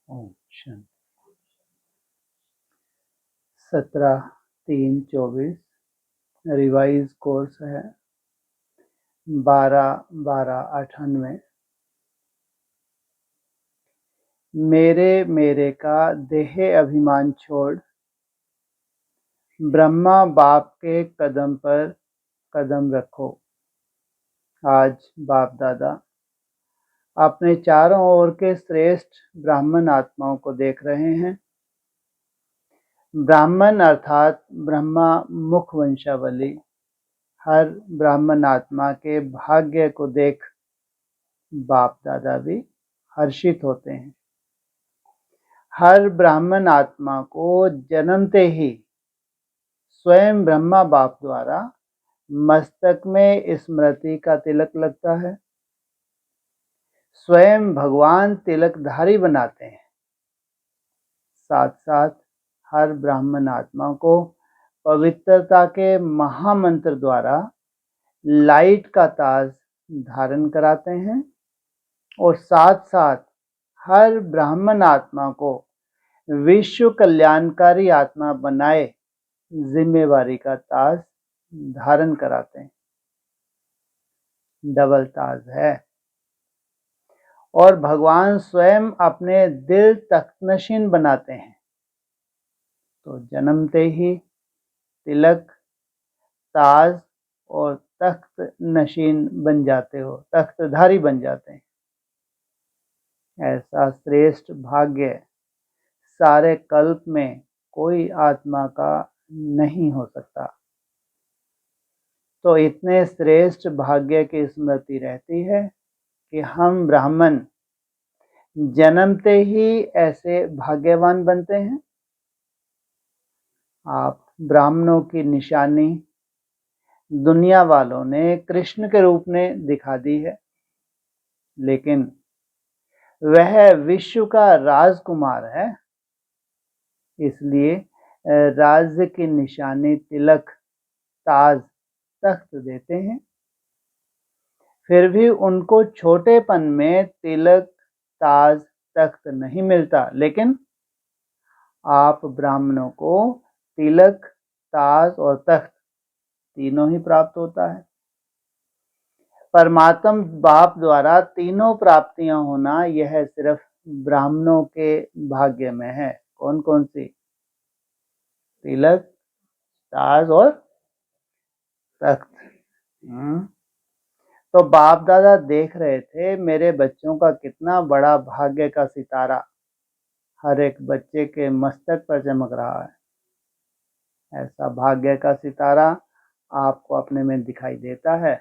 Om Shanti. 17/3/24 revise course है 12/12/98। मेरे का देह अभिमान छोड़ ब्रह्मा बाप के कदम पर कदम रखो। आज बाप दादा अपने चारों ओर के श्रेष्ठ ब्राह्मण आत्माओं को देख रहे हैं। ब्राह्मण अर्थात ब्रह्मा मुख वंशावली। हर ब्राह्मण आत्मा के भाग्य को देख बाप दादा भी हर्षित होते हैं। हर ब्राह्मण आत्मा को जन्मते ही स्वयं ब्रह्मा बाप द्वारा मस्तक में स्मृति का तिलक लगता है। स्वयं भगवान तिलकधारी बनाते हैं। साथ साथ हर ब्राह्मण आत्मा को पवित्रता के महामंत्र द्वारा लाइट का ताज धारण कराते हैं और साथ साथ हर ब्राह्मण आत्मा को विश्व कल्याणकारी आत्मा बनाए जिम्मेवारी का ताज धारण कराते हैं। डबल ताज है। और भगवान स्वयं अपने दिल तख्तनशीन बनाते हैं। तो जन्मते ही तिलक, ताज और तख्त नशीन बन जाते हो, तख्तधारी बन जाते हैं। ऐसा श्रेष्ठ भाग्य सारे कल्प में कोई आत्मा का नहीं हो सकता। तो इतने श्रेष्ठ भाग्य की स्मृति रहती है कि हम ब्राह्मण जन्मते ही ऐसे भाग्यवान बनते हैं। आप ब्राह्मणों की निशानी दुनिया वालों ने कृष्ण के रूप में दिखा दी है, लेकिन वह विश्व का राजकुमार है। इसलिए राज्य की निशानी तिलक, ताज, तख्त देते हैं। फिर भी उनको छोटेपन में तिलक, ताज, तख्त नहीं मिलता, लेकिन आप ब्राह्मणों को तिलक, ताज और तख्त तीनों ही प्राप्त होता है। परमात्म बाप द्वारा तीनों प्राप्तियां होना यह सिर्फ ब्राह्मणों के भाग्य में है। कौन कौन सी? तिलक, ताज और तख्त। तो बाप दादा देख रहे थे मेरे बच्चों का कितना बड़ा भाग्य का सितारा हर एक बच्चे के मस्तक पर चमक रहा है। ऐसा भाग्य का सितारा आपको अपने में दिखाई देता है।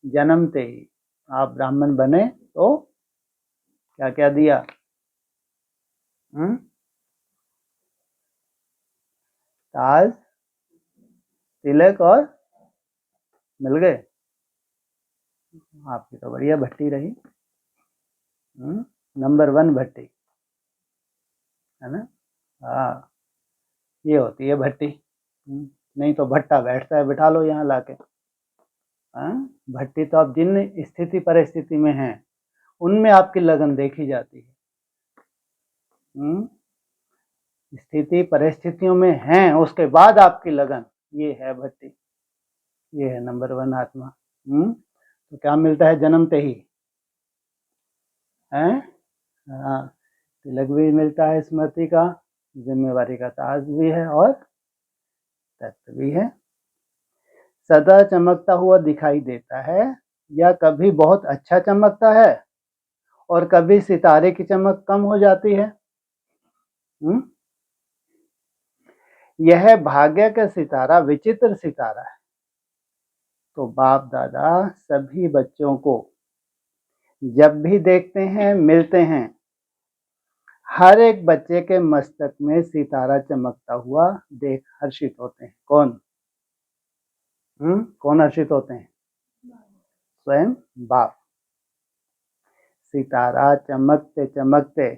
जन्मते ही आप ब्राह्मण बने तो क्या क्या दिया? ताज, तिलक और मिल गए। आपकी तो बढ़िया भट्टी रही। नंबर 1 भट्टी है ना। हाँ, ये होती है भट्टी। नहीं तो भट्टा बैठता है, बिठा लो यहाँ लाके। भट्टी तो आप जिन स्थिति परिस्थिति में हैं उनमें आपकी लगन देखी जाती है। स्थिति परिस्थितियों में हैं, उसके बाद आपकी लगन, ये है भट्टी, ये है नंबर 1 आत्मा। तो क्या मिलता है जन्मते ही? हाँ, तिलक भी मिलता है स्मृति का, जिम्मेवारी का ताज भी है और तख्त भी है। सदा चमकता हुआ दिखाई देता है या कभी बहुत अच्छा चमकता है और कभी सितारे की चमक कम हो जाती है। यह भाग्य का सितारा विचित्र सितारा है। तो बाप दादा सभी बच्चों को जब भी देखते हैं, मिलते हैं, हर एक बच्चे के मस्तक में सितारा चमकता हुआ देख हर्षित होते हैं। कौन? कौन हर्षित होते हैं? स्वयं बाप। सितारा चमकते चमकते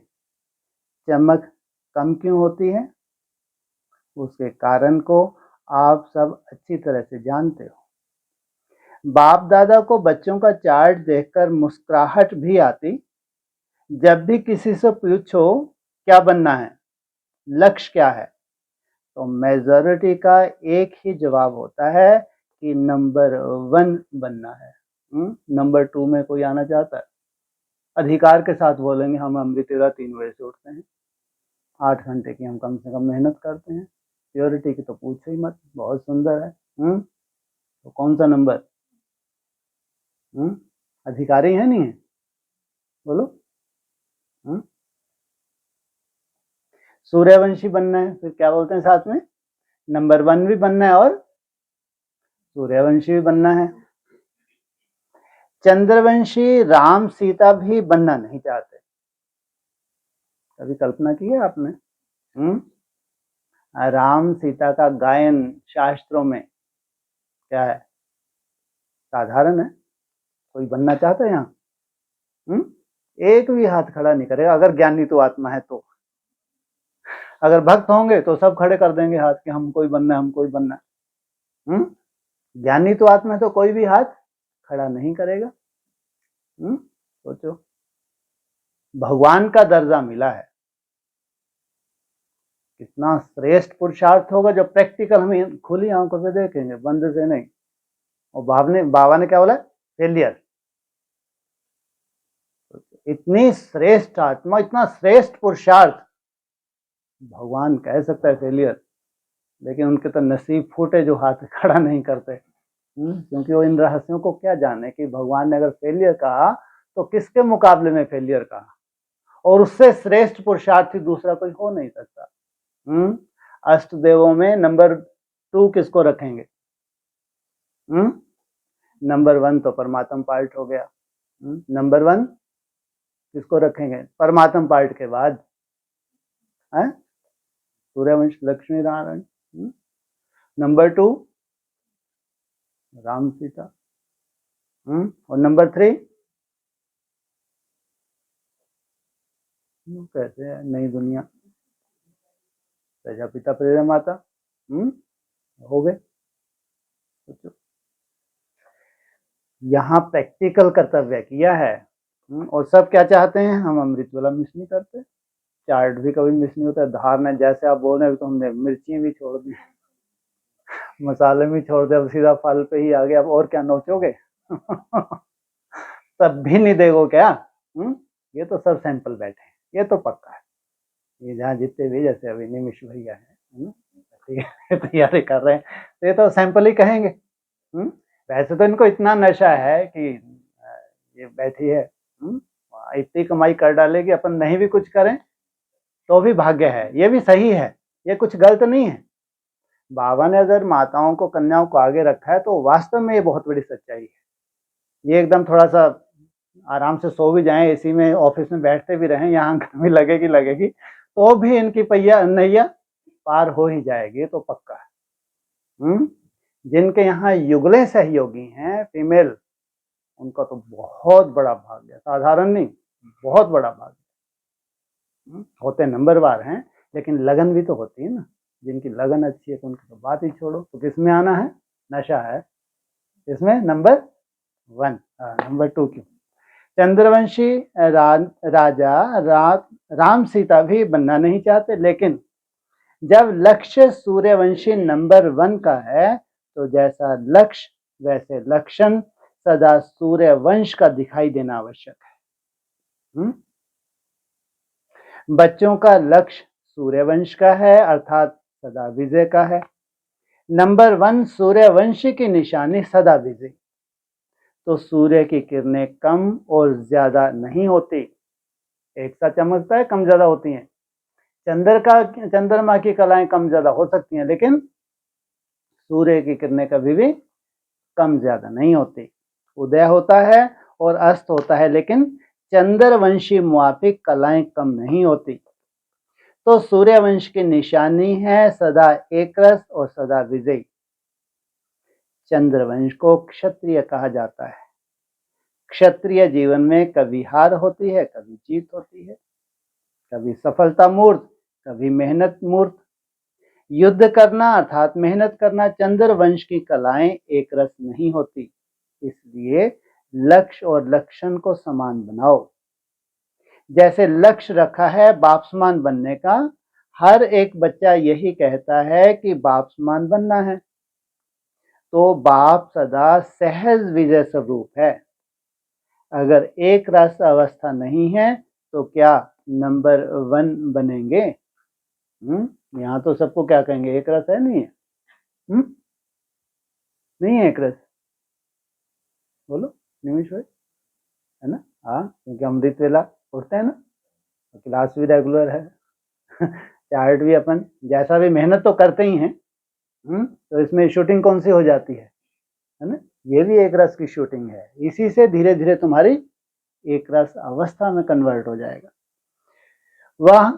चमक कम क्यों होती है? उसके कारण को आप सब अच्छी तरह से जानते हो। बाप दादा को बच्चों का चार्ट देखकर मुस्कुराहट भी आती जब भी किसी से पूछो क्या बनना है, लक्ष्य क्या है, तो मेजॉरिटी का एक ही जवाब होता है कि नंबर 1 बनना है। नंबर 2 में कोई आना चाहता है? अधिकार के साथ बोलेंगे हम अमृतेरा 3 बजे से उठते हैं, 8 घंटे की हम कम से कम मेहनत करते हैं। प्योरिटी की तो पूछो ही मत, बहुत सुंदर है। तो कौन सा नंबर? अधिकारी है नहीं है? बोलो। सूर्यवंशी बनना है, फिर क्या बोलते हैं साथ में, नंबर 1 भी बनना है और सूर्यवंशी भी बनना है। चंद्रवंशी राम सीता भी बनना नहीं चाहते। कभी कल्पना की है आपने? राम सीता का गायन शास्त्रों में क्या है, साधारण है। कोई बनना चाहता है यहाँ? एक भी हाथ खड़ा नहीं करेगा, अगर ज्ञानी तो आत्मा है तो। अगर भक्त होंगे तो सब खड़े कर देंगे हाथ कि हम कोई बनना है, हम कोई बनना है। ज्ञानी तो आत्मा है तो कोई भी हाथ खड़ा नहीं करेगा। सोचो, भगवान का दर्जा मिला है, कितना श्रेष्ठ पुरुषार्थ होगा जो प्रैक्टिकल हम खुली आंखों से देखेंगे, बंद से नहीं। और बाबा ने क्या बोला, फेलियर। इतनी श्रेष्ठ आत्मा, इतना श्रेष्ठ पुरुषार्थ, भगवान कह सकता है फेलियर, लेकिन उनके तो नसीब फूटे जो हाथ खड़ा नहीं करते। क्योंकि वो इन रहस्यों को क्या जाने कि भगवान ने अगर फेलियर कहा तो किसके मुकाबले में फेलियर कहा, और उससे श्रेष्ठ पुरुषार्थी दूसरा कोई हो नहीं सकता। अष्ट देवों में नंबर 2 किसको रखेंगे? नंबर 1 तो परमात्म पार्ट हो गया। नंबर 1 किसको रखेंगे परमात्म पार्ट के बाद? सूर्यवंश लक्ष्मी नारायण। नंबर 2 राम सीता। और नंबर 3 कैसे है, नई दुनिया, प्रजापिता प्रेरणा माता। हो गए। यहाँ प्रैक्टिकल कर्तव्य किया है। और सब क्या चाहते हैं, हम अमृत वाला मिस नहीं करते, चार्ट भी कभी मिस नहीं होता। धारणा जैसे आप बोल रहे हैं, तो हमने मिर्ची भी छोड़ दी, मसाले भी छोड़ दे, अब सीधा फल पे ही आ गया, अब और क्या नोचोगे? तब भी नहीं देखो क्या? ये तो सब सैंपल बैठे हैं, ये तो पक्का है। ये जहाँ जितने भी, जैसे अभी निमिष भैया है, तैयारी कर रहे हैं, तो ये तो सैंपल ही कहेंगे। वैसे तो इनको इतना नशा है कि ये बैठी है, इतनी कमाई कर डालेगी, अपन नहीं भी कुछ करें तो भी भाग्य है, ये भी सही है, ये कुछ गलत नहीं है। बाबा ने अगर माताओं को, कन्याओं को आगे रखा है तो वास्तव में ये बहुत बड़ी सच्चाई है। ये एकदम थोड़ा सा आराम से सो भी जाएं, एसी में ऑफिस में बैठते भी रहें, यहाँ गर्मी लगेगी तो भी इनकी नैया पार हो ही जाएगी, तो पक्का है। जिनके यहाँ युगले सहयोगी हैं फीमेल, उनका तो बहुत बड़ा भाग्य है, साधारण नहीं, बहुत बड़ा भाग्य। होते नंबरवार हैं, लेकिन लगन भी तो होती है ना। जिनकी लगन अच्छी है तो उनकी तो बात ही छोड़ो। तो किसमें आना है, नशा है इसमें, नंबर 1, नंबर 2 क्यों? चंद्रवंशी राजा राम सीता भी बनना नहीं चाहते, लेकिन जब लक्ष्य सूर्यवंशी नंबर 1 का है, तो जैसा लक्ष्य वैसे लक्षण सदा सूर्यवंश का दिखाई देना आवश्यक है। बच्चों का लक्ष्य सूर्यवंश का है, अर्थात सदा विजय का है। नंबर 1 सूर्यवंशी की निशानी सदा विजय, तो सूर्य की किरणें कम और ज्यादा नहीं होती, एक साथ चमकता है, कम ज्यादा होती हैं। चंद्रमा की कलाएं कम ज्यादा हो सकती हैं, लेकिन सूर्य की किरणें कभी भी कम ज्यादा नहीं होती। उदय होता है और अस्त होता है, लेकिन चंद्रवंशी मुआफिक कलाएं कम नहीं होती। तो सूर्यवंश की निशानी है सदा एक रस और सदा विजयी। चंद्रवंश को क्षत्रिय कहा जाता है। क्षत्रिय जीवन में कभी हार होती है, कभी जीत होती है, कभी सफलता मूर्त, कभी मेहनत मूर्त। युद्ध करना अर्थात मेहनत करना चंद्रवंश की कलाएं एक रस नहीं होती, इसलिए लक्ष्य और लक्षण को समान बनाओ। जैसे लक्ष्य रखा है बाप समान बनने का, हर एक बच्चा यही कहता है कि बाप समान बनना है। तो बाप सदा सहज विजय स्वरूप है। अगर एक रस अवस्था नहीं है तो क्या नंबर 1 बनेंगे? यहाँ तो सबको क्या कहेंगे, एक रस है नहीं है? नहीं है एक रस, बोलो निमिष भाई, है ना? हाँ, क्योंकि अमृत वेला उठते हैं ना, क्लास भी रेगुलर है चार्ट भी अपन जैसा भी मेहनत तो करते ही हैं। तो इसमें शूटिंग कौन सी हो जाती है ना? ये भी एक रस की शूटिंग है। इसी से धीरे धीरे तुम्हारी एक रस अवस्था में कन्वर्ट हो जाएगा। वह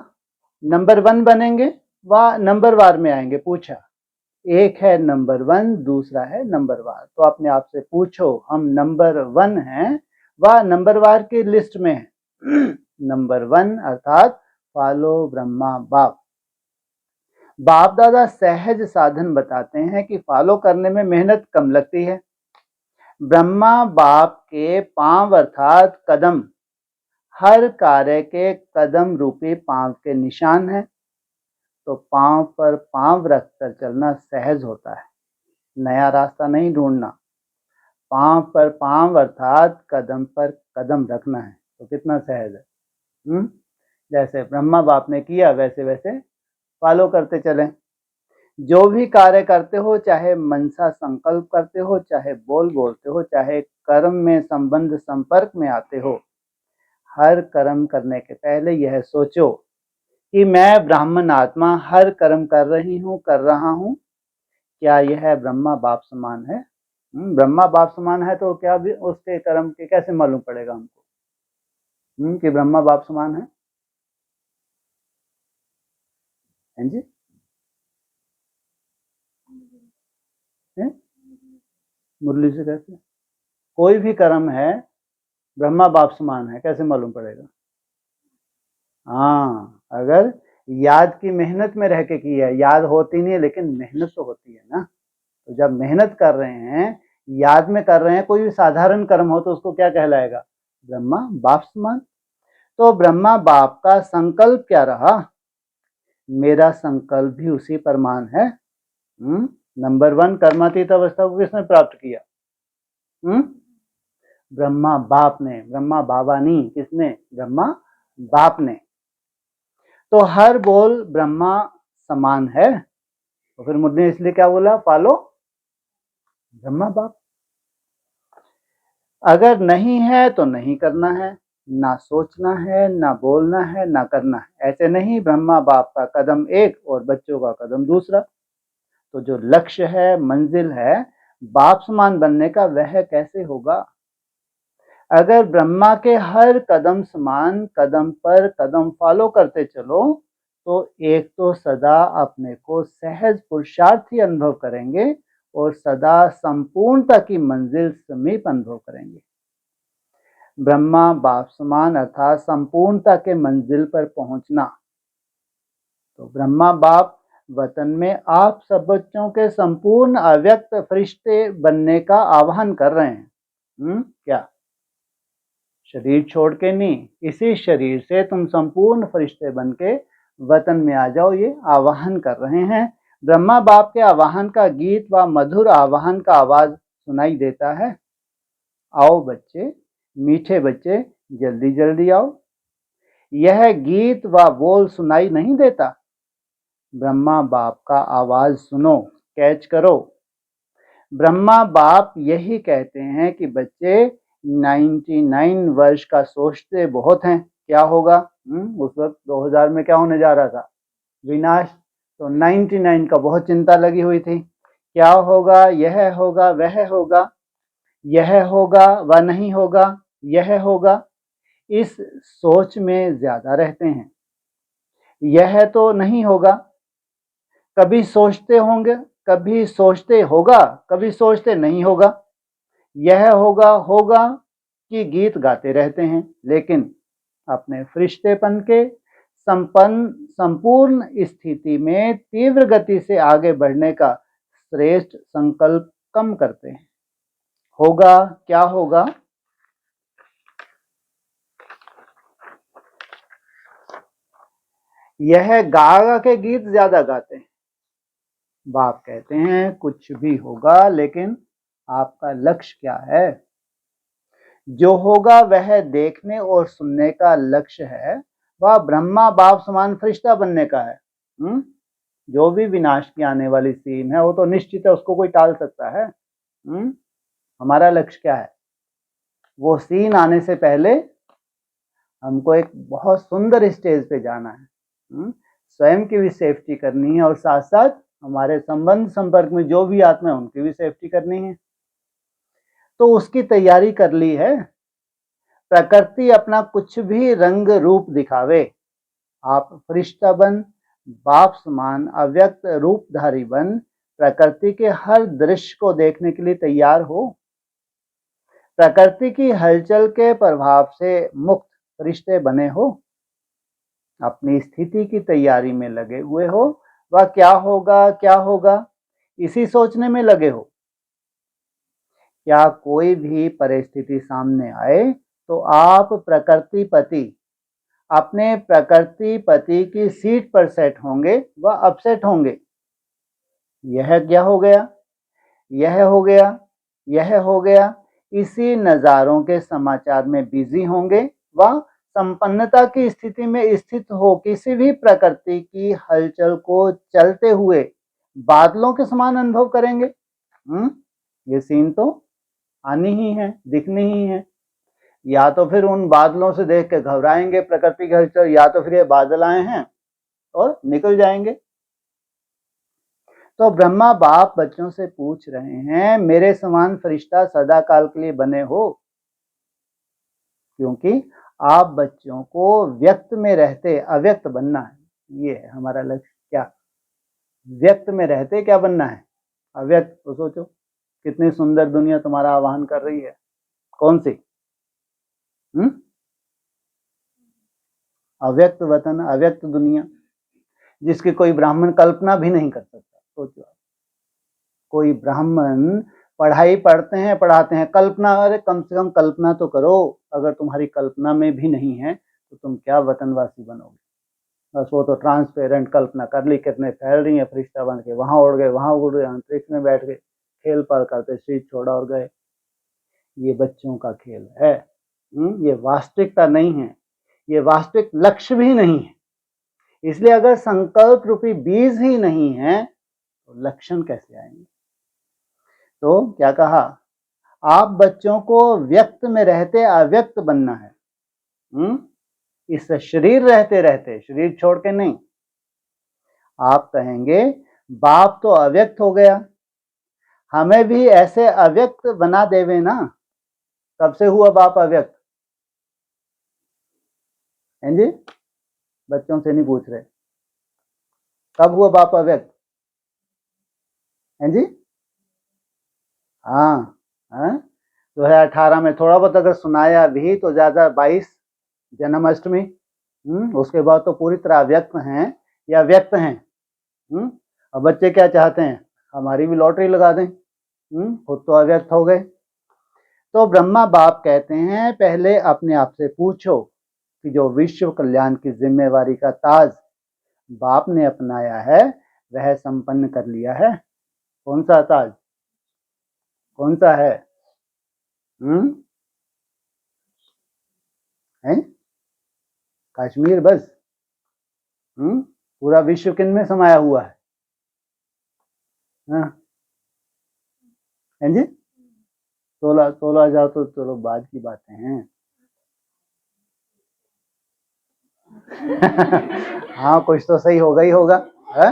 नंबर 1 बनेंगे, वह नंबर वार में आएंगे। पूछा, एक है नंबर 1, दूसरा है नंबर वार। तो अपने आप से पूछो, हम नंबर 1 हैं, वह नंबर वार की लिस्ट में है नंबर 1 अर्थात फॉलो ब्रह्मा बाप। बाप दादा सहज साधन बताते हैं कि फॉलो करने में मेहनत कम लगती है। ब्रह्मा बाप के पांव अर्थात कदम हर कार्य के कदम रूपी पांव के निशान है। तो पांव पर पांव रखकर चलना सहज होता है, नया रास्ता नहीं ढूंढना। पांव पर पांव अर्थात कदम पर कदम रखना है, तो कितना सहज है। जैसे ब्रह्मा बाप ने किया वैसे वैसे फॉलो करते चलें। जो भी कार्य करते हो, चाहे मनसा संकल्प करते हो, चाहे बोलते हो, चाहे कर्म में संबंध संपर्क में आते हो, हर कर्म करने के पहले यह सोचो कि मैं ब्राह्मण आत्मा हर कर्म कर रहा हूँ, क्या यह ब्रह्मा बाप समान है? ब्रह्मा बाप समान है तो क्या भी उसके कर्म के कैसे मालूम पड़ेगा हमको कि ब्रह्मा बाप समान है? हैं जी? मुरली से कैसे? कोई भी कर्म है ब्रह्मा बाप समान है, कैसे मालूम पड़ेगा? हाँ, अगर याद की मेहनत में रह के की है, याद होती नहीं है लेकिन मेहनत तो होती है ना। तो जब मेहनत कर रहे हैं, याद में कर रहे हैं, कोई भी साधारण कर्म हो तो उसको क्या कहलाएगा? ब्रह्मा बाप समान। तो ब्रह्मा बाप का संकल्प क्या रहा? मेरा संकल्प भी उसी परमान है। नंबर 1 कर्मातीत अवस्था को किसने प्राप्त किया? ब्रह्मा बाप ने, ब्रह्मा बाबा नहीं, किसने? ब्रह्मा बाप ने। तो हर बोल ब्रह्मा समान है। तो फिर मुझे इसलिए क्या बोला? फॉलो ब्रह्मा बाप। अगर नहीं है तो नहीं करना है, ना सोचना है, ना बोलना है, ना करना है। ऐसे नहीं ब्रह्मा बाप का कदम एक और बच्चों का कदम दूसरा। तो जो लक्ष्य है, मंजिल है बाप समान बनने का, वह कैसे होगा? अगर ब्रह्मा के हर कदम समान कदम पर कदम फॉलो करते चलो, तो एक तो सदा अपने को सहज पुरुषार्थी अनुभव करेंगे और सदा संपूर्णता की मंजिल समीप अनुभव करेंगे। ब्रह्मा बाप समान अर्थात संपूर्णता के मंजिल पर पहुंचना। तो ब्रह्मा बाप वतन में आप सब बच्चों के संपूर्ण अव्यक्त फरिश्ते बनने का आह्वान कर रहे हैं। क्या? शरीर छोड़ के नहीं, इसी शरीर से तुम संपूर्ण फरिश्ते बन के वतन में आ जाओ, ये आह्वान कर रहे हैं। ब्रह्मा बाप के आह्वान का गीत व मधुर आह्वान का आवाज सुनाई देता है। आओ बच्चे, मीठे बच्चे, जल्दी जल्दी आओ। यह गीत व बोल सुनाई नहीं देता? ब्रह्मा बाप का आवाज सुनो, कैच करो। ब्रह्मा बाप यही कहते हैं कि बच्चे 99 वर्ष का सोचते बहुत हैं, क्या होगा? उस वक्त 2000 में क्या होने जा रहा था? विनाश। तो 99 का बहुत चिंता लगी हुई थी, क्या होगा, यह होगा, वह होगा, यह होगा व नहीं होगा, यह होगा, इस सोच में ज्यादा रहते हैं। यह तो नहीं होगा, कभी सोचते होंगे, कभी सोचते होगा, कभी सोचते नहीं होगा। यह होगा होगा कि गीत गाते रहते हैं, लेकिन अपने फरिश्तेपन के संपूर्ण स्थिति में तीव्र गति से आगे बढ़ने का श्रेष्ठ संकल्प कम करते हैं। होगा, क्या होगा? यह गा गा के गीत ज्यादा गाते हैं। बाप कहते हैं कुछ भी होगा, लेकिन आपका लक्ष्य क्या है? जो होगा वह देखने और सुनने का लक्ष्य है, वह ब्रह्मा बाप समान फरिश्ता बनने का है। जो भी विनाश की आने वाली सीन है वो तो निश्चित है, उसको कोई टाल सकता है? हमारा लक्ष्य क्या है? वो सीन आने से पहले हमको एक बहुत सुंदर स्टेज पे जाना है, स्वयं की भी सेफ्टी करनी है और साथ साथ हमारे संबंध संपर्क में जो भी आत्मा है उनकी भी सेफ्टी करनी है। तो उसकी तैयारी कर ली है। प्रकृति अपना कुछ भी रंग रूप दिखावे, आप फरिश्ता बन, बाप समान अव्यक्त रूपधारी बन, प्रकृति के हर दृश्य को देखने के लिए तैयार हो। प्रकृति की हलचल के प्रभाव से मुक्त फरिश्ते बने हो, अपनी स्थिति की तैयारी में लगे हुए हो। वह क्या होगा क्या होगा इसी सोचने में लगे हो। क्या कोई भी परिस्थिति सामने आए तो आप प्रकृति पति अपने प्रकृति पति की सीट पर सेट होंगे व अपसेट होंगे। यह क्या हो गया, यह हो गया, यह हो गया, इसी नजारों के समाचार में बिजी होंगे व संपन्नता की स्थिति में स्थित हो किसी भी प्रकृति की हलचल को चलते हुए बादलों के समान अनुभव करेंगे। ये सीन तो आनी ही है, दिखनी ही है। या तो फिर उन बादलों से देख के घबराएंगे प्रकृति की हलचल, या तो फिर ये बादल आए हैं और निकल जाएंगे। तो ब्रह्मा बाप बच्चों से पूछ रहे हैं, मेरे समान फरिश्ता सदा काल के लिए बने हो? क्योंकि आप बच्चों को व्यक्त में रहते अव्यक्त बनना है। ये है हमारा लक्ष्य। क्या व्यक्त में रहते क्या बनना है? अव्यक्त। तो सोचो कितनी सुंदर दुनिया तुम्हारा आवाहन कर रही है। कौन सी? अव्यक्त वतन, अव्यक्त दुनिया, जिसकी कोई ब्राह्मण कल्पना भी नहीं कर सकता। सोचो, कोई ब्राह्मण पढ़ाई पढ़ते हैं पढ़ाते हैं, कल्पना, अरे कम से कम कल्पना तो करो। अगर तुम्हारी कल्पना में भी नहीं है तो तुम क्या वतनवासी बनोगे? बस वो तो ट्रांसपेरेंट कल्पना कर ली, कितने फैल रही है फरिश्ता बन के, वहां उड़ गए, वहां उड़ गए, अंतरिक्ष में बैठ गए, खेल पार करते शरीर छोड़ा और गए। ये बच्चों का खेल है। ये वास्तविकता नहीं है, ये वास्तविक लक्ष्य भी नहीं है। इसलिए अगर संकल्प रूपी बीज ही नहीं है तो लक्षण कैसे आएंगे? तो क्या कहा, आप बच्चों को व्यक्त में रहते अव्यक्त बनना है। इस शरीर रहते रहते, शरीर छोड़ के नहीं। आप कहेंगे बाप तो अव्यक्त हो गया, हमें भी ऐसे अव्यक्त बना देवे ना। कब से हुआ बाप अव्यक्त? हैं जी? बच्चों से नहीं पूछ रहे, कब हुआ बाप अव्यक्त? हैं जी? हाँ, 2018 में थोड़ा बहुत अगर सुनाया भी तो ज्यादा 22 जन्माष्टमी। उसके बाद तो पूरी तरह व्यक्त हैं या व्यक्त हैं। अब बच्चे क्या चाहते हैं, हमारी भी लॉटरी लगा दें। खुद तो अव्यक्त हो गए। तो ब्रह्मा बाप कहते हैं पहले अपने आप से पूछो कि जो विश्व कल्याण की जिम्मेवारी का ताज बाप ने अपनाया है वह संपन्न कर लिया है? कौन सा ताज, कौन सा है? हैं? कश्मीर बस? पूरा विश्व किन में समाया हुआ है? हैं जी? 16,000 तो चलो बाद की बातें हैं। हाँ, कुछ तो सही होगा ही होगा। है?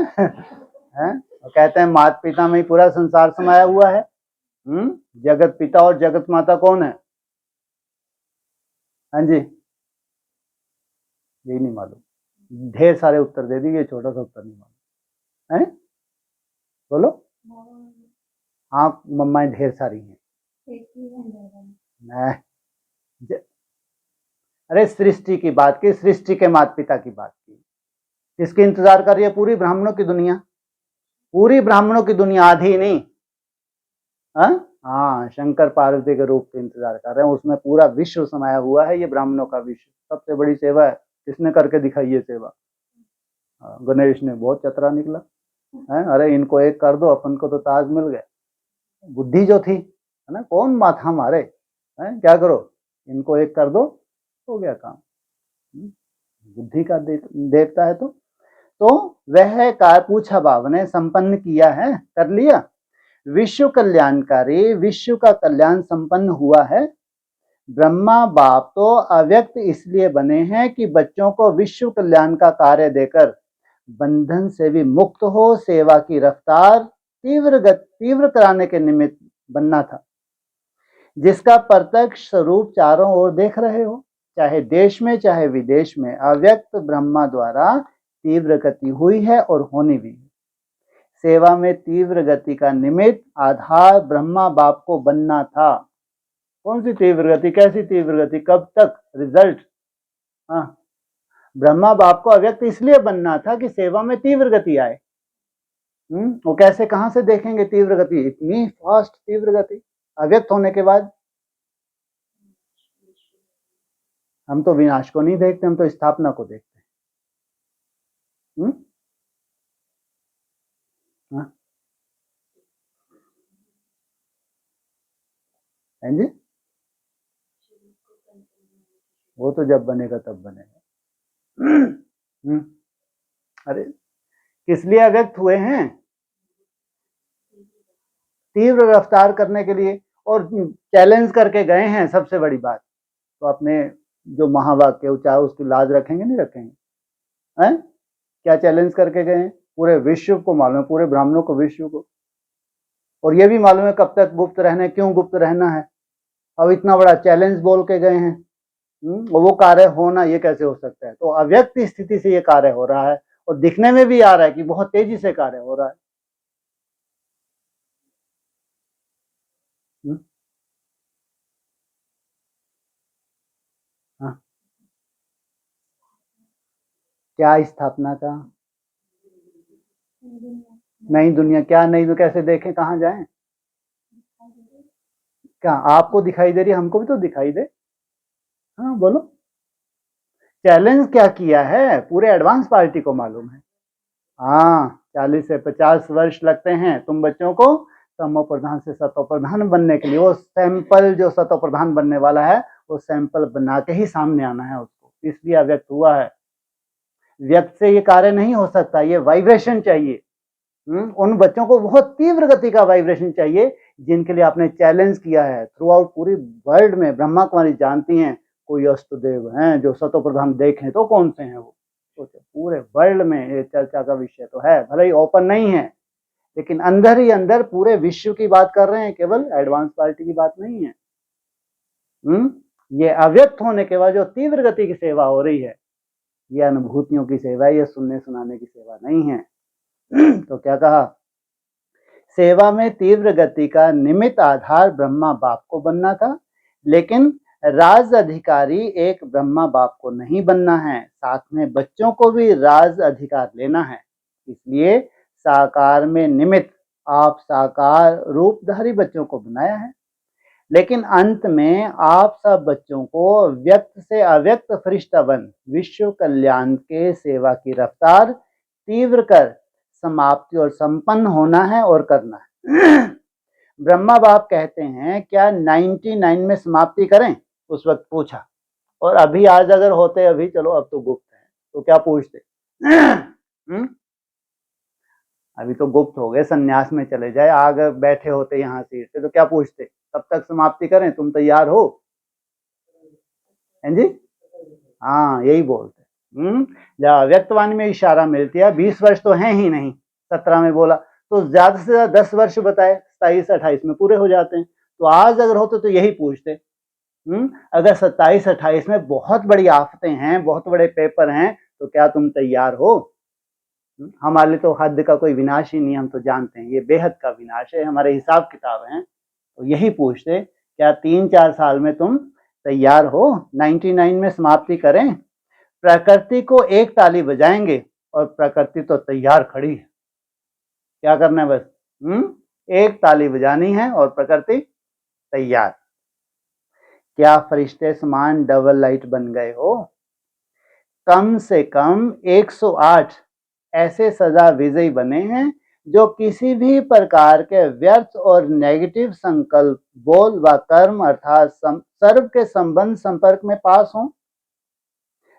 कहते हैं माता पिता में ही पूरा संसार समाया हुआ है। जगत पिता और जगत माता कौन है? हाँ जी, यही नहीं मालूम। ढेर सारे उत्तर दे दिए, छोटा सा उत्तर नहीं मालूम है। बोलो। हाँ, मम्माएं ढेर सारी हैं। अरे सृष्टि की बात की, सृष्टि के माता पिता की बात की। किसकी इंतजार कर रही है? पूरी ब्राह्मणों की दुनिया, पूरी ब्राह्मणों की दुनिया, आधी नहीं। हाँ, शंकर पार्वती के रूप का इंतजार कर रहे हैं, उसमें पूरा विश्व समाया हुआ है। ये ब्राह्मणों का विश्व, सबसे बड़ी सेवा है। किसने करके दिखाई ये सेवा? गणेश ने बहुत चतरा निकला है, अरे इनको एक कर दो, अपन को तो ताज मिल गया। बुद्धि जो थी है ना, कौन माथा मारे, है क्या करो, इनको एक कर दो, हो गया काम। बुद्धि का देवता है। तो वह कार्य पूछा बाबा ने, संपन्न किया है, कर लिया, विश्व कल्याणकारी, विश्व का कल्याण संपन्न हुआ है। ब्रह्मा बाप तो अव्यक्त इसलिए बने हैं कि बच्चों को विश्व कल्याण का कार्य देकर बंधन से भी मुक्त हो, सेवा की रफ्तार तीव्र कराने के निमित्त बनना था, जिसका प्रत्यक्ष स्वरूप चारों ओर देख रहे हो, चाहे देश में चाहे विदेश में अव्यक्त ब्रह्मा द्वारा तीव्र गति हुई है और होनी भी है। सेवा में तीव्र गति का निमित्त आधार ब्रह्मा बाप को बनना था। कौन सी तीव्र गति, कैसी तीव्र गति, कब तक, रिजल्ट। हाँ, ब्रह्मा बाप को अव्यक्त इसलिए बनना था कि सेवा में तीव्र गति आए। वो कैसे, कहां से देखेंगे तीव्र गति, इतनी फास्ट तीव्र गति अव्यक्त होने के बाद। हम तो विनाश को नहीं देखते, हम तो स्थापना को देखते हैं। हाँ जी, वो तो जब बनेगा तब बनेगा। अरे किस लिए अव्यक्त हुए हैं, तीव्र रफ्तार करने के लिए, और चैलेंज करके गए हैं। सबसे बड़ी बात तो अपने जो महावाक्य उच्चार उसकी लाज रखेंगे नहीं रखेंगे, हैं? क्या चैलेंज करके गए हैं, पूरे विश्व को मालूम है, पूरे ब्राह्मणों को, विश्व को, और ये भी मालूम है कब तक गुप्त रहना है, क्यों गुप्त रहना है। अब इतना बड़ा चैलेंज बोल के गए हैं, वो कार्य होना ये कैसे हो सकता है। तो अव्यक्त स्थिति से ये कार्य हो रहा है, और दिखने में भी आ रहा है कि बहुत तेजी से कार्य हो रहा है। हाँ, क्या स्थापना का, नई दुनिया, क्या नई दुनिया, कैसे देखें, कहाँ जाएं, क्या आपको दिखाई दे रही है, हमको भी तो दिखाई दे। हाँ बोलो, चैलेंज क्या किया है, पूरे एडवांस पार्टी को मालूम है। हाँ, 40 से 50 वर्ष लगते हैं तुम बच्चों को तमो प्रधान से सतो प्रधान बनने के लिए। वो सैंपल जो सतो प्रधान बनने वाला है, वो सैंपल बना के ही सामने आना है उसको, इसलिए अव्यक्त हुआ है। व्यक्त से ये कार्य नहीं हो सकता, ये वाइब्रेशन चाहिए। उन बच्चों को बहुत तीव्र गति का वाइब्रेशन चाहिए, जिनके लिए आपने चैलेंज किया है। थ्रू आउट पूरी वर्ल्ड में ब्रह्मा कुमारी जानती हैं, कोई अष्टदेव हैं जो सतो प्रधान देखें तो कौन से हैं वो, पूरे वर्ल्ड में ये चर्चा का विषय तो है, भले ही ओपन नहीं है, लेकिन अंदर ही अंदर पूरे विश्व की बात कर रहे हैं, केवल एडवांस पार्टी की बात नहीं है। ये अव्यक्त होने के बाद जो तीव्र गति की सेवा हो रही है, ये अनुभूतियों की सेवा है, ये सुनने सुनाने की सेवा नहीं है। तो क्या कहा, सेवा में तीव्र गति का निमित्त आधार ब्रह्मा बाप को बनना था, लेकिन राज अधिकारी एक ब्रह्मा बाप को नहीं बनना है, साथ में बच्चों को भी राज अधिकार लेना है। इसलिए साकार में निमित्त आप साकार रूपधारी बच्चों को बनाया है, लेकिन अंत में आप सब बच्चों को व्यक्त से अव्यक्त फरिश्ता बन विश्व कल्याण के सेवा की रफ्तार तीव्र कर समाप्ति और संपन्न होना है और करना है। ब्रह्मा बाप कहते हैं क्या 99 में समाप्ति करें, उस वक्त पूछा, और अभी आज अगर होते, अभी चलो अब तो गुप्त है, तो क्या पूछते। अभी तो गुप्त हो गए, सन्यास में चले जाए, आग बैठे होते यहाँ सीट पे, तो क्या पूछते, तब तक समाप्ति करें, तुम तैयार हो, हैं जी। हाँ यही बोलते। जब व्यक्तवाणी में इशारा मिलती है, 20 वर्ष तो है ही नहीं, 17 में बोला, तो ज्यादा से ज्यादा 10 वर्ष बताए, 27-28 में पूरे हो जाते हैं। तो आज अगर होते तो यही पूछते। अगर 27-28 में बहुत बड़ी आफतें हैं, बहुत बड़े पेपर हैं, तो क्या तुम तैयार हो। हमारे लिए तो हद का कोई विनाश ही नहीं, हम तो जानते हैं ये बेहद का विनाश है, हमारे हिसाब किताब हैं। तो यही पूछते, क्या 3-4 साल में तुम तैयार हो, 99 में समाप्ति करें। प्रकृति को एक ताली बजाएंगे, और प्रकृति तो तैयार खड़ी है, क्या करना है बस, एक ताली बजानी है और प्रकृति तैयार। क्या फरिश्ते समान डबल लाइट बन गए हो, कम से कम 108 ऐसे सदा विजयी बने हैं जो किसी भी प्रकार के व्यर्थ और नेगेटिव संकल्प, बोल व कर्म अर्थात सर्व के संबंध संपर्क में पास हों।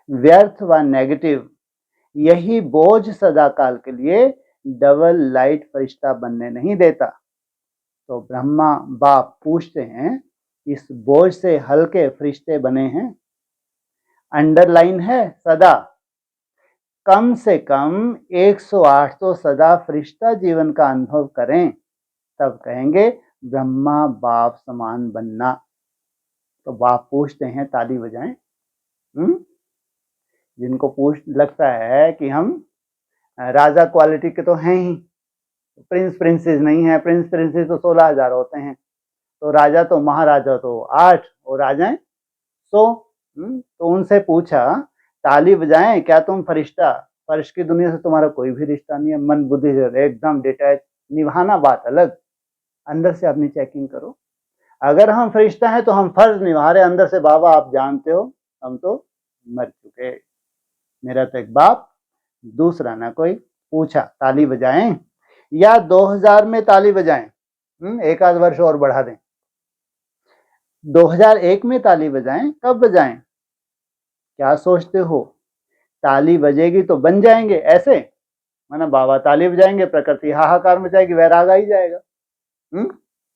व्यर्थ व नेगेटिव यही बोझ सदा काल के लिए डबल लाइट फरिश्ता बनने नहीं देता। तो ब्रह्मा बाप पूछते हैं, इस बोझ से हल्के फरिश्ते बने हैं। अंडरलाइन है सदा, कम से कम 108 तो सदा फरिश्ता जीवन का अनुभव करें, तब कहेंगे ब्रह्मा बाप समान बनना। तो बाप पूछते हैं, ताली बजाएं। जिनको पूछ लगता है कि हम राजा क्वालिटी के तो हैं ही, प्रिंस प्रिंसेस नहीं है, प्रिंस प्रिंसेस तो 16,000 होते हैं, तो राजा तो महाराजा तो 8 और राजाएं 100। तो उनसे पूछा, ताली बजाएं, क्या तुम फरिश्ता, फर्श की दुनिया से तुम्हारा कोई भी रिश्ता नहीं है, मन बुद्धि से एकदम डिटैच, निभाना बात अलग, अंदर से अपनी चेकिंग करो। अगर हम फरिश्ता हैं तो हम फर्ज निभा रहे, अंदर से बाबा आप जानते हो हम तो मर चुके, मेरा तो एक बाप दूसरा ना कोई। पूछा, ताली बजाएं या 2000 में ताली बजाएं? एक आध वर्ष और बढ़ा दें, 2001 में ताली बजाएं, कब बजाएं? क्या सोचते हो? ताली बजेगी तो बन जाएंगे ऐसे, माना बाबा ताली बजाएंगे प्रकृति हाहाकार मचाएगी, वैराग आ ही जाएगा।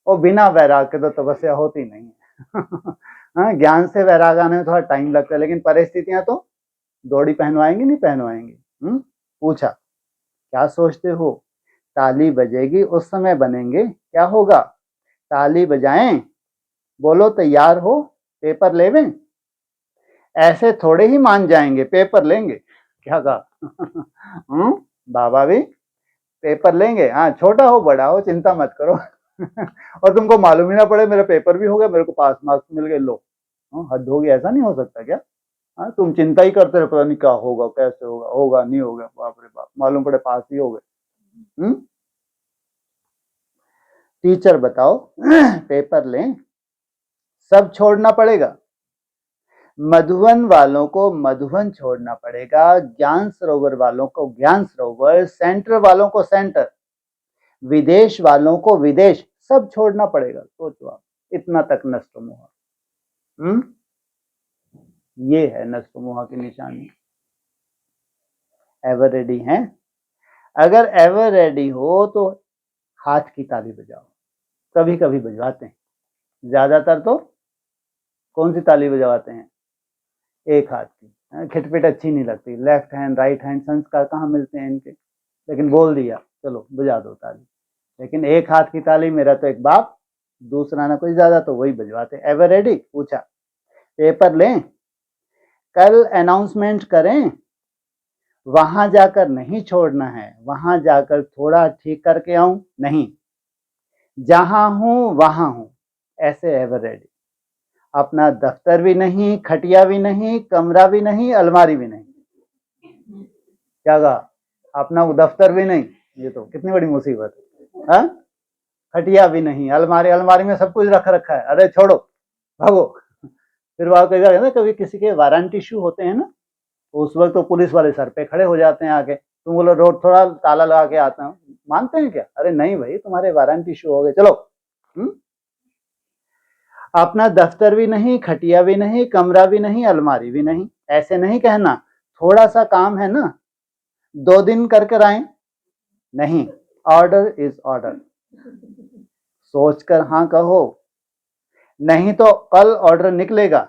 और बिना वैराग के तो तपस्या होती नहीं है। हाँ, ज्ञान से वैराग आने में थोड़ा टाइम लगता है, लेकिन परिस्थितियां तो दौड़ी पहनवाएंगी नहीं पहनवाएंगी। पूछा, क्या सोचते हो? ताली बजेगी उस समय बनेंगे, क्या होगा? ताली बजाएं, बोलो तैयार हो, पेपर लेवें? ऐसे थोड़े ही मान जाएंगे, पेपर लेंगे। क्या कहा? बाबा भी पेपर लेंगे, हाँ, छोटा हो बड़ा हो चिंता मत करो। और तुमको मालूम ही ना पड़े मेरा पेपर भी हो गया, मेरे को पास मार्क्स मिल गए, लो हद होगी, ऐसा नहीं हो सकता क्या? हाँ, तुम चिंता ही करते रहे, पता नहीं क्या होगा, कैसे होगा, होगा नहीं होगा, बाप रे बाप, मालूम पड़े पास ही हो गए। टीचर बताओ, पेपर लें, सब छोड़ना पड़ेगा। मधुवन वालों को मधुवन छोड़ना पड़ेगा, ज्ञान सरोवर वालों को ज्ञान सरोवर, सेंटर वालों को सेंटर, विदेश वालों को विदेश, सब छोड़ना पड़ेगा। सोचो आप, इतना तक नष्ट मोह। ये है नष्ट मोह की निशानी। एवर रेडी हैं? अगर एवर रेडी हो तो हाथ की ताली बजाओ, कभी कभी बजवाते हैं, ज्यादातर तो कौन सी ताली बजवाते हैं? एक हाथ की। खिटपिट अच्छी नहीं लगती, लेफ्ट हैंड राइट हैंड संस्कार कहाँ मिलते हैं इनके, लेकिन बोल दिया चलो बजा दो ताली। लेकिन एक हाथ की ताली, मेरा तो एक बाप दूसरा ना कोई, ज्यादा तो वही बजवाते। Ever ready? पूछा, पेपर लें, कल अनाउंसमेंट करें, वहां जाकर नहीं छोड़ना है, वहां जाकर थोड़ा ठीक करके आऊं नहीं, जहां हूं वहां हूं, ऐसे एवर रेडी। अपना दफ्तर भी नहीं, खटिया भी नहीं, कमरा भी नहीं, अलमारी भी नहीं। क्या कहा? अपना दफ्तर भी नहीं, ये तो कितनी बड़ी मुसीबत है। खटिया भी नहीं, अलमारी, अलमारी में सब कुछ रख रखा है, अरे छोड़ो भागो। फिर वहां कई ना, कभी किसी के वारंट इशू होते हैं ना, उस वक्त तो पुलिस वाले सर पे खड़े हो जाते हैं आके, तुम बोलो रोड थोड़ा ताला लगा के आता हूँ, मानते हैं क्या? अरे नहीं भाई, तुम्हारे वारंट इशू हो गए, चलो। अपना दफ्तर भी नहीं, खटिया भी नहीं, कमरा भी नहीं, अलमारी भी नहीं, ऐसे नहीं कहना, थोड़ा सा काम है ना, 2 दिन कर कर आए, नहीं, ऑर्डर इज ऑर्डर। सोचकर हाँ कहो, नहीं तो कल ऑर्डर निकलेगा।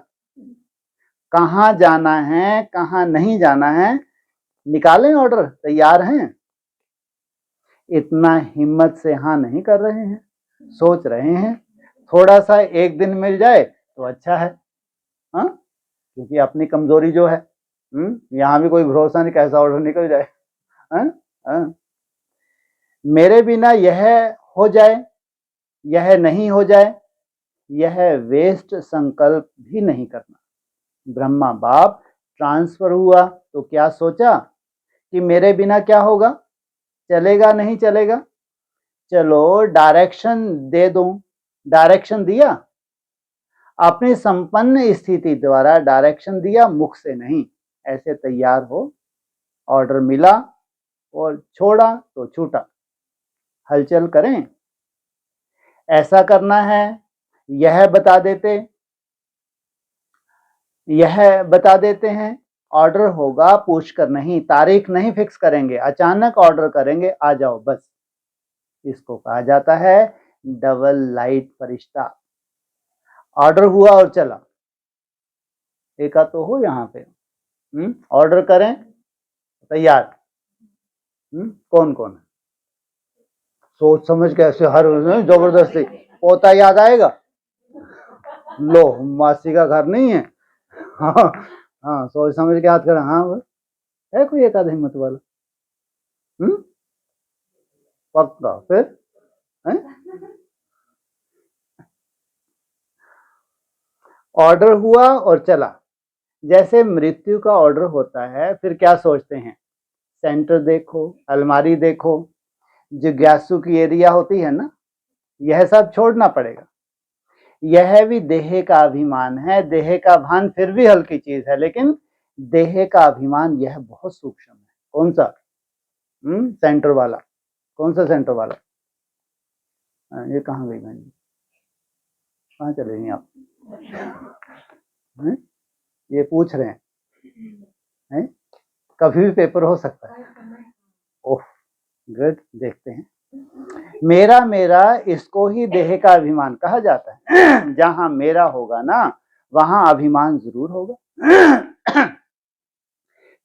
कहाँ जाना है, कहाँ नहीं जाना है, निकालें ऑर्डर, तैयार हैं? इतना हिम्मत से हाँ नहीं कर रहे हैं, सोच रहे हैं थोड़ा सा एक दिन मिल जाए तो अच्छा है। हाँ, क्योंकि अपनी कमजोरी जो है, यहाँ भी कोई भरोसा नहीं कैसा ऑर्डर निकल जाए। हाँ? मेरे बिना यह हो जाए, यह नहीं हो जाए, यह वेस्ट संकल्प भी नहीं करना। ब्रह्मा बाप ट्रांसफर हुआ तो क्या सोचा कि मेरे बिना क्या होगा, चलेगा नहीं चलेगा, चलो डायरेक्शन दे दूं, डायरेक्शन दिया, अपनी संपन्न स्थिति द्वारा डायरेक्शन दिया, मुख से नहीं, ऐसे तैयार हो, ऑर्डर मिला, और छोड़ा तो छूटा। हलचल करें, ऐसा करना है, यह बता देते हैं। ऑर्डर होगा पूछ कर नहीं, तारीख नहीं फिक्स करेंगे, अचानक ऑर्डर करेंगे, आ जाओ बस। इसको कहा जाता है डबल लाइट फरिश्ता। ऑर्डर हुआ और चला। एक तो हो यहाँ पे, ऑर्डर करें, तैयार। कौन कौन है? सोच समझ के ऐसे हर जबरदस्ती। पोता याद आएगा, लो मासी का घर नहीं है। हाँ हाँ, सोच समझ के याद करें। हाँ है कोई एक आध हिम्मत वाला? पक्का फिर है? ऑर्डर हुआ और चला। जैसे मृत्यु का ऑर्डर होता है, फिर क्या सोचते हैं? सेंटर देखो, अलमारी देखो, जिज्ञासु की एरिया होती है ना, यह सब छोड़ना पड़ेगा। यह भी देह का अभिमान है। देह का भान फिर भी हल्की चीज है, लेकिन देह का अभिमान यह बहुत सूक्ष्म है। कौन सा? सेंटर वाला। कौन सा सेंटर वाला? ये कहाँ गई बहन? कहाँ चले गई आप? ये पूछ रहे हैं? कभी भी पेपर हो सकता है। ओह गुड, देखते हैं। मेरा मेरा, इसको ही देह का अभिमान कहा जाता है। जहां मेरा होगा ना, वहां अभिमान जरूर होगा।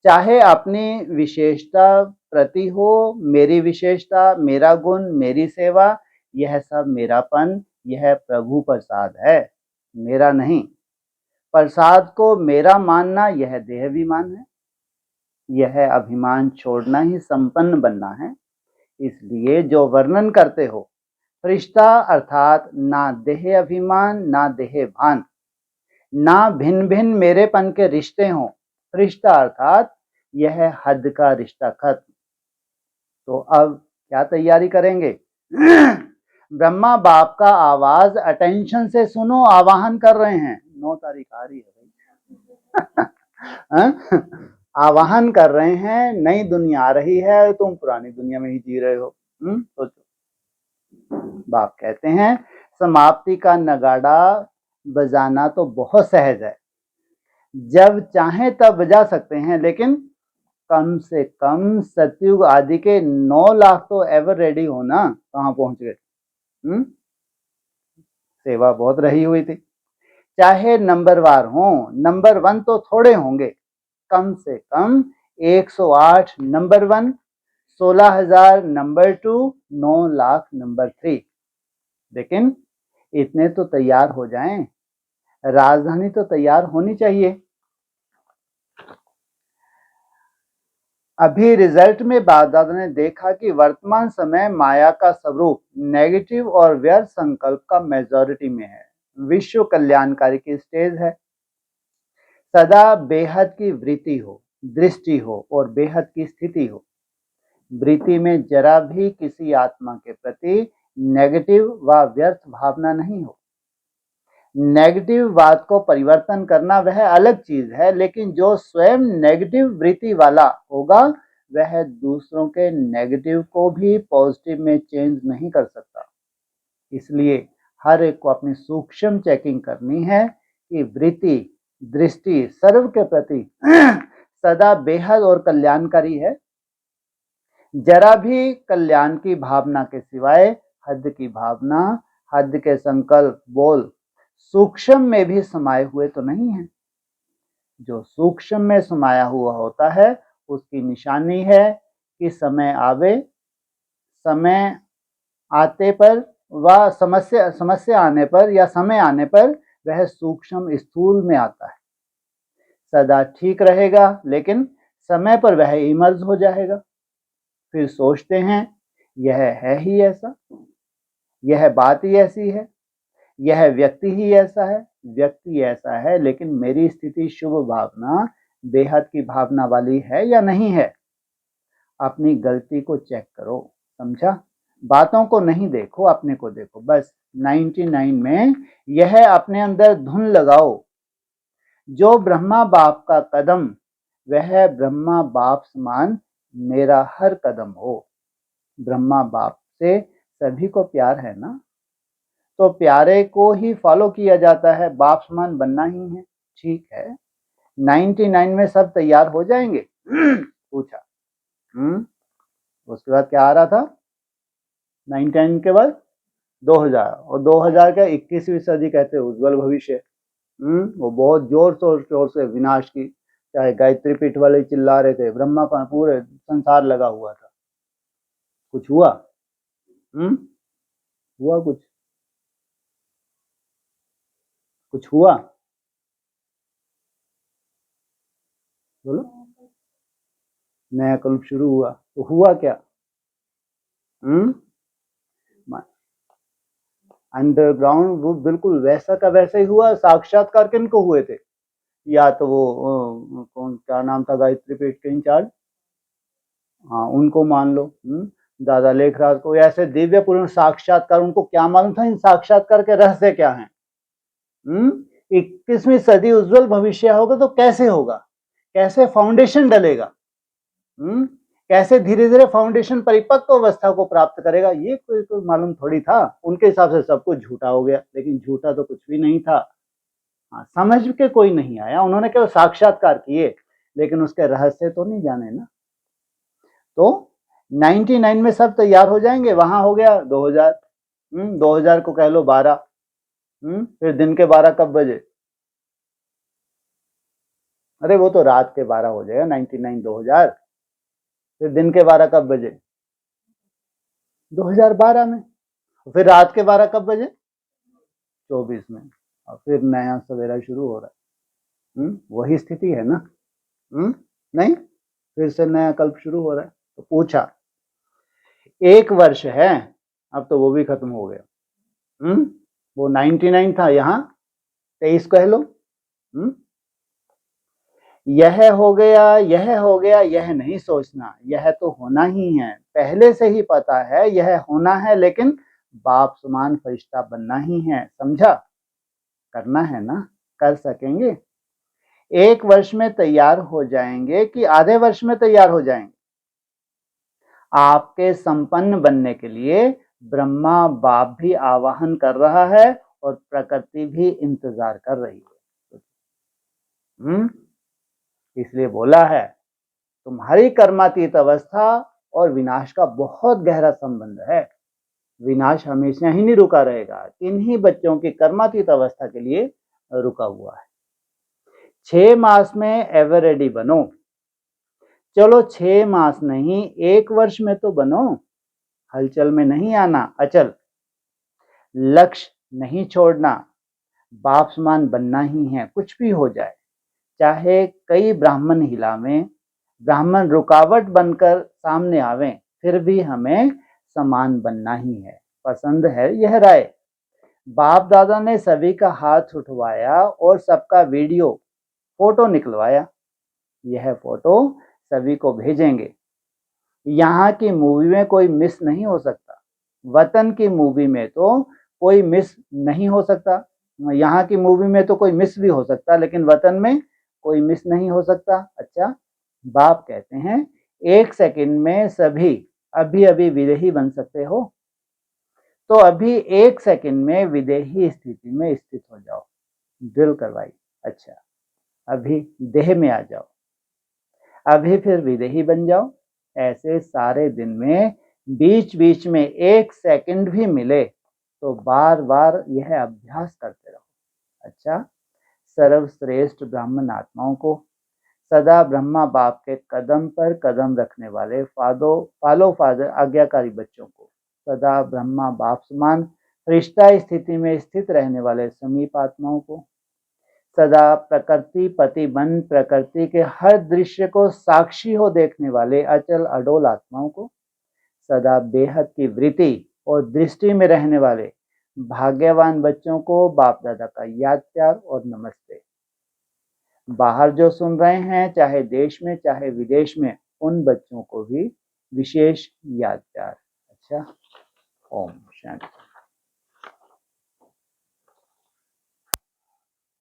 चाहे अपनी विशेषता प्रति हो, मेरी विशेषता, मेरा गुण, मेरी सेवा, यह सब मेरापन, यह प्रभु प्रसाद है, मेरा नहीं। प्रसाद को मेरा मानना यह देह अभिमान है। यह अभिमान छोड़ना ही संपन्न बनना है। इसलिए जो वर्णन करते हो फरिश्ता, अर्थात ना देह अभिमान ना देह भान, ना भिन्न भिन्न मेरेपन के रिश्ते हों। फरिश्ता अर्थात यह हद का रिश्ता खत्म। तो अब क्या तैयारी करेंगे? ब्रह्मा बाप का आवाज अटेंशन से सुनो, आवाहन कर रहे हैं। 9 तारीख आ रही है भाई। आवाहन कर रहे हैं, नई दुनिया आ रही है, तुम पुरानी दुनिया में ही जी रहे हो। सोचो। बाप कहते हैं समाप्ति का नगाड़ा बजाना तो बहुत सहज है, जब चाहे तब बजा सकते हैं, लेकिन कम से कम सतयुग आदि के 9 लाख तो एवर रेडी हो ना। कहाँ पहुंच गए? सेवा बहुत रही हुई थी। चाहे नंबरवार हो, नंबर 1 तो थोड़े होंगे, कम से कम 108 नंबर 1, 16,000 नंबर 2, 9 लाख नंबर 3। लेकिन इतने तो तैयार हो जाएं, राजधानी तो तैयार होनी चाहिए। अभी रिजल्ट में बाप दादा ने देखा कि वर्तमान समय माया का स्वरूप नेगेटिव और व्यर्थ संकल्प का मेजॉरिटी में है। विश्व कल्याणकारी की स्टेज है। सदा बेहद की वृत्ति हो, दृष्टि हो और बेहद की स्थिति हो। वृत्ति में जरा भी किसी आत्मा के प्रति नेगेटिव व व्यर्थ भावना नहीं हो। नेगेटिव बात को परिवर्तन करना वह अलग चीज है, लेकिन जो स्वयं नेगेटिव वृत्ति वाला होगा वह दूसरों के नेगेटिव को भी पॉजिटिव में चेंज नहीं कर सकता। इसलिए हर एक को अपनी सूक्ष्म चेकिंग करनी है कि वृत्ति दृष्टि सर्व के प्रति सदा बेहद और कल्याणकारी है। जरा भी कल्याण की भावना के सिवाय हद की भावना, हद के संकल्प बोल सूक्ष्म में भी समाये हुए तो नहीं है। जो सूक्ष्म में समाया हुआ होता है उसकी निशानी है कि समय आवे, समय आते पर व समस्या आने पर या समय आने पर वह सूक्ष्म स्थूल में आता है। सदा ठीक रहेगा, लेकिन समय पर वह इमर्ज हो जाएगा। फिर सोचते हैं यह है ही ऐसा, यह बात ही ऐसी है, यह व्यक्ति ही ऐसा है, व्यक्ति ऐसा है, लेकिन मेरी स्थिति शुभ भावना बेहद की भावना वाली है या नहीं है। अपनी गलती को चेक करो, समझा? बातों को नहीं देखो, अपने को देखो बस। 99 में यह अपने अंदर धुन लगाओ। जो ब्रह्मा बाप का कदम, वह ब्रह्मा बाप समान मेरा हर कदम हो। ब्रह्मा बाप से सभी को प्यार है ना, तो प्यारे को ही फॉलो किया जाता है, बाप समान बनना ही है। ठीक है, 99 में सब तैयार हो जाएंगे? पूछा। उसके बाद क्या आ रहा था? 99 के बाद 2000, और 2000 का 21वीं सदी कहते हैं उज्जवल भविष्य। वो बहुत जोर से विनाश की, चाहे गायत्री पीठ वाले चिल्ला रहे थे, ब्रह्मा का पूरे संसार लगा हुआ था। कुछ हुआ? हुआ कुछ हुआ? बोलो। नया कल्प शुरू हुआ, तो हुआ क्या? अंडरग्राउंड वो बिल्कुल वैसा का वैसा ही हुआ। साक्षात्कार किनको हुए थे? या तो वो कौन, क्या नाम था गायत्री पीठ के इंचार्ज, हाँ उनको मान लो। दादा लेखराज को, ऐसे दिव्य पुरुष साक्षात्कार, उनको क्या मालूम था इन साक्षात्कार के रहस्य क्या हैं? 21वीं सदी उज्जवल भविष्य होगा तो कैसे होगा, कैसे फाउंडेशन डलेगा, कैसे धीरे धीरे फाउंडेशन परिपक्व अवस्था को प्राप्त करेगा, ये कोई मालूम थोड़ी था। उनके हिसाब से सब कुछ झूठा हो गया, लेकिन झूठा तो कुछ भी नहीं था। हाँ, समझ के कोई नहीं आया, उन्होंने केवल साक्षात्कार किए, लेकिन उसके रहस्य तो नहीं जाने ना। तो 99 में सब तैयार हो जाएंगे, वहां हो गया 2000। 2000 को कह लो 12। फिर दिन के 12 कब बजे? अरे वो तो रात के 12 हो जाएगा, 99 2000। फिर दिन के 12 कब बजे? 2012 में। फिर रात के 12 कब बजे? 24 में। और फिर नया सवेरा शुरू हो रहा है। वही स्थिति है ना? नहीं, फिर से नया कल्प शुरू हो रहा है। तो पूछा, 1 वर्ष है, अब तो वो भी खत्म हो गया। वो 99 था, यहाँ 23 कह लो। यह हो गया, यह हो गया, यह नहीं सोचना, यह तो होना ही है, पहले से ही पता है यह होना है, लेकिन बाप समान फरिश्ता बनना ही है, समझा? करना है ना, कर सकेंगे? 1 वर्ष में तैयार हो जाएंगे कि आधे वर्ष में तैयार हो जाएंगे? आपके संपन्न बनने के लिए ब्रह्मा बाप भी आवाहन कर रहा है और प्रकृति भी इंतजार कर रही है। इसलिए बोला है, तुम्हारी कर्मातीत अवस्था और विनाश का बहुत गहरा संबंध है। विनाश हमेशा ही नहीं रुका रहेगा, इन्हीं बच्चों की कर्मातीत अवस्था के लिए रुका हुआ है। 6 मास में एवर रेडी बनो। चलो 6 मास नहीं, 1 वर्ष में तो बनो। हलचल में नहीं आना, अचल। लक्ष्य नहीं छोड़ना, बाप समान बनना ही है, कुछ भी हो जाए। चाहे कई ब्राह्मण हिलावें, ब्राह्मण रुकावट बनकर सामने आवें, फिर भी हमें समान बनना ही है। पसंद है यह राय? बाप दादा ने सभी का हाथ उठवाया और सबका वीडियो फोटो निकलवाया। यह फोटो सभी को भेजेंगे। यहाँ की मूवी में कोई मिस नहीं हो सकता, वतन की मूवी में तो कोई मिस नहीं हो सकता। यहाँ की मूवी में तो कोई मिस भी हो सकता, लेकिन वतन में कोई मिस नहीं हो सकता। अच्छा, बाप कहते हैं 1 सेकंड में सभी अभी अभी विदेही बन सकते हो, तो अभी 1 सेकंड में विदेही स्थिति में स्थित हो जाओ। ड्रिल करवाई। अच्छा, अभी देह में आ जाओ, अभी फिर विदेही बन जाओ। ऐसे सारे दिन में बीच बीच में 1 सेकंड भी मिले तो बार बार यह अभ्यास करते रहो। अच्छा, सर्वश्रेष्ठ ब्राह्मण आत्माओं को, सदा ब्रह्मा बाप के कदम पर कदम रखने वाले फॉलो फादर आज्ञाकारी बच्चों को, सदा ब्रह्मा बाप समान रिश्ता स्थिति में स्थित रहने वाले समीप आत्माओं को, सदा प्रकृति पति बन प्रकृति के हर दृश्य को साक्षी हो देखने वाले अचल अडोल आत्माओं को, सदा बेहद की वृत्ति और दृष्टि में रहने वाले भाग्यवान बच्चों को बाप दादा का याद प्यार और नमस्ते। बाहर जो सुन रहे हैं, चाहे देश में चाहे विदेश में, उन बच्चों को भी विशेष याद प्यार। अच्छा, ओम शांति।